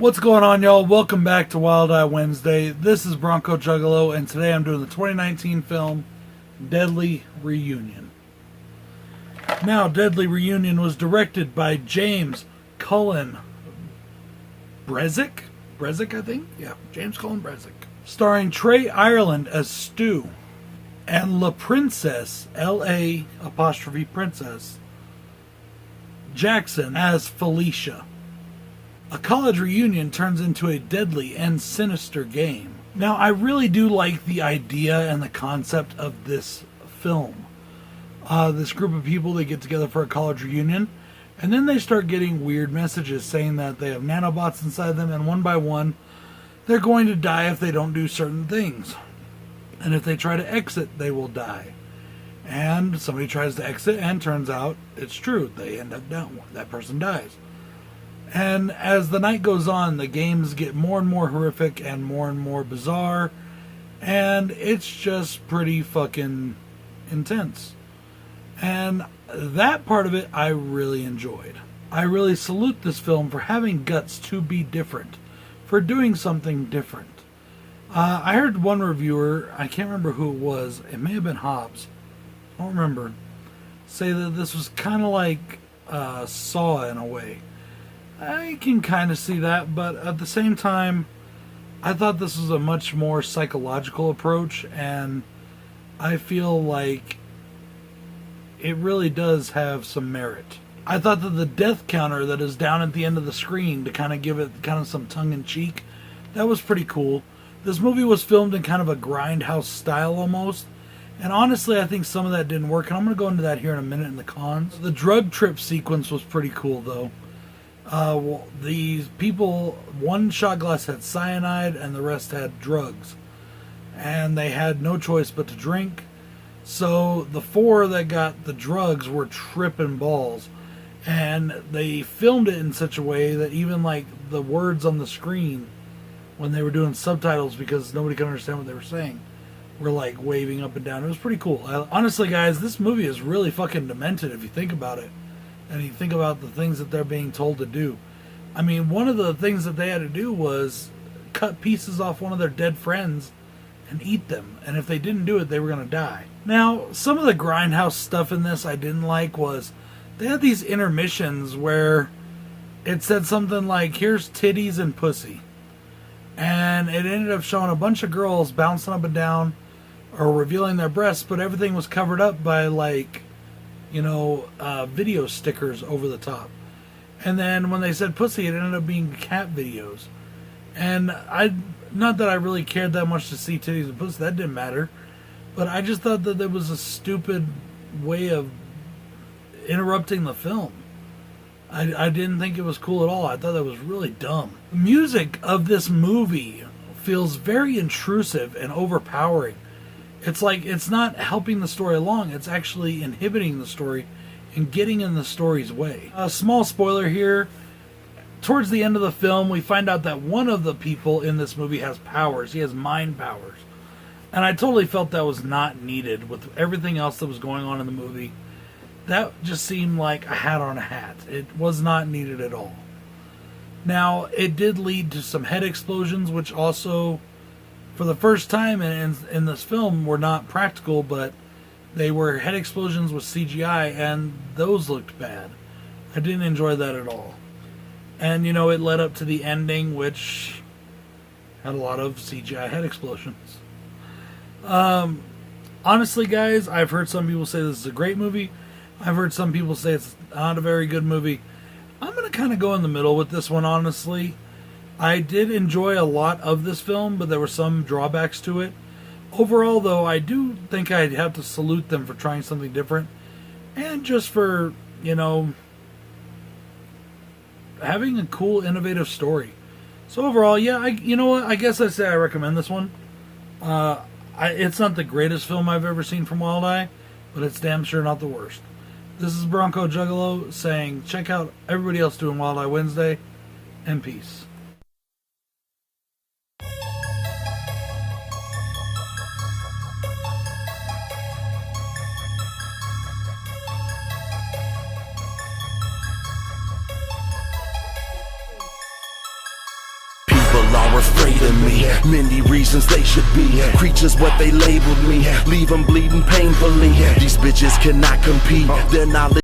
What's going on, y'all? Welcome back to Wild Eye Wednesday. This is Bronco Juggalo, and today I'm doing the 2019 film Deadly Reunion. Now, Deadly Reunion was directed by James Cullen Brezick? Brezick, I think? Yeah, James Cullen Brezick. Starring Trey Ireland as Stu and La Princess, L-A apostrophe Princess, Jackson as Felicia. A college reunion turns into a deadly and sinister game. Now, I really do like the idea and the concept of this film. This group of people, they get together for a college reunion, and then they start getting weird messages saying that they have nanobots inside them, and one by one, they're going to die if they don't do certain things. And if they try to exit, they will die. And somebody tries to exit, and turns out it's true. They end up down. That person dies. And as the night goes on, the games get more and more horrific and more bizarre. And it's just pretty fucking intense. And that part of it I really enjoyed. I really salute this film for having guts to be different. For doing something different. I heard one reviewer, I can't remember who it was, it may have been Hobbs, I don't remember, say that this was kind of like Saw in a way. I can kind of see that, but at the same time, I thought this was a much more psychological approach, and I feel like it really does have some merit. I thought that the death counter that is down at the end of the screen to kind of give it kind of some tongue-in-cheek, that was pretty cool. This movie was filmed in kind of a grindhouse style almost, and honestly I think some of that didn't work, and I'm going to go into that here in a minute in the cons. The drug trip sequence was pretty cool though. These people, one shot glass had cyanide and the rest had drugs, and they had no choice but to drink. So the four that got the drugs were tripping balls, and they filmed it in such a way that even like the words on the screen when they were doing subtitles, because nobody could understand what they were saying, were like waving up and down. It was pretty cool. Honestly guys, this movie is really fucking demented if you think about it. And you think about the things that they're being told to do. I mean, one of the things that they had to do was cut pieces off one of their dead friends and eat them. And if they didn't do it, they were going to die. Now, some of the grindhouse stuff in this I didn't like was they had these intermissions where it said something like, here's titties and pussy. And it ended up showing a bunch of girls bouncing up and down or revealing their breasts, but everything was covered up by like, video stickers over the top. And then when they said pussy, it ended up being cat videos. And not that I really cared that much to see titties and pussy, that didn't matter. But I just thought that it was a stupid way of interrupting the film. I didn't think it was cool at all. I thought that was really dumb. The music of this movie feels very intrusive and overpowering. It's like it's not helping the story along. It's actually inhibiting the story and getting in the story's way. A small spoiler here. Towards the end of the film, we find out that one of the people in this movie has powers. He has mind powers. And I totally felt that was not needed with everything else that was going on in the movie. That just seemed like a hat on a hat. It was not needed at all. Now, it did lead to some head explosions, which also, for the first time in this film, were not practical, but they were head explosions with CGI, and those looked bad. I didn't enjoy that at all. And, it led up to the ending, which had a lot of CGI head explosions. Honestly, guys, I've heard some people say this is a great movie. I've heard some people say it's not a very good movie. I'm going to kind of go in the middle with this one, honestly. I did enjoy a lot of this film, but there were some drawbacks to it. Overall, though, I do think I'd have to salute them for trying something different. And just for, having a cool, innovative story. So overall, yeah, you know what? I guess I'd say I recommend this one. It's not the greatest film I've ever seen from Wild Eye, but it's damn sure not the worst. This is Bronco Juggalo saying, check out everybody else doing Wild Eye Wednesday, and peace. are afraid of me. Many reasons they should be creatures, what they labeled me. Leave them bleeding painfully. These bitches cannot compete. Their knowledge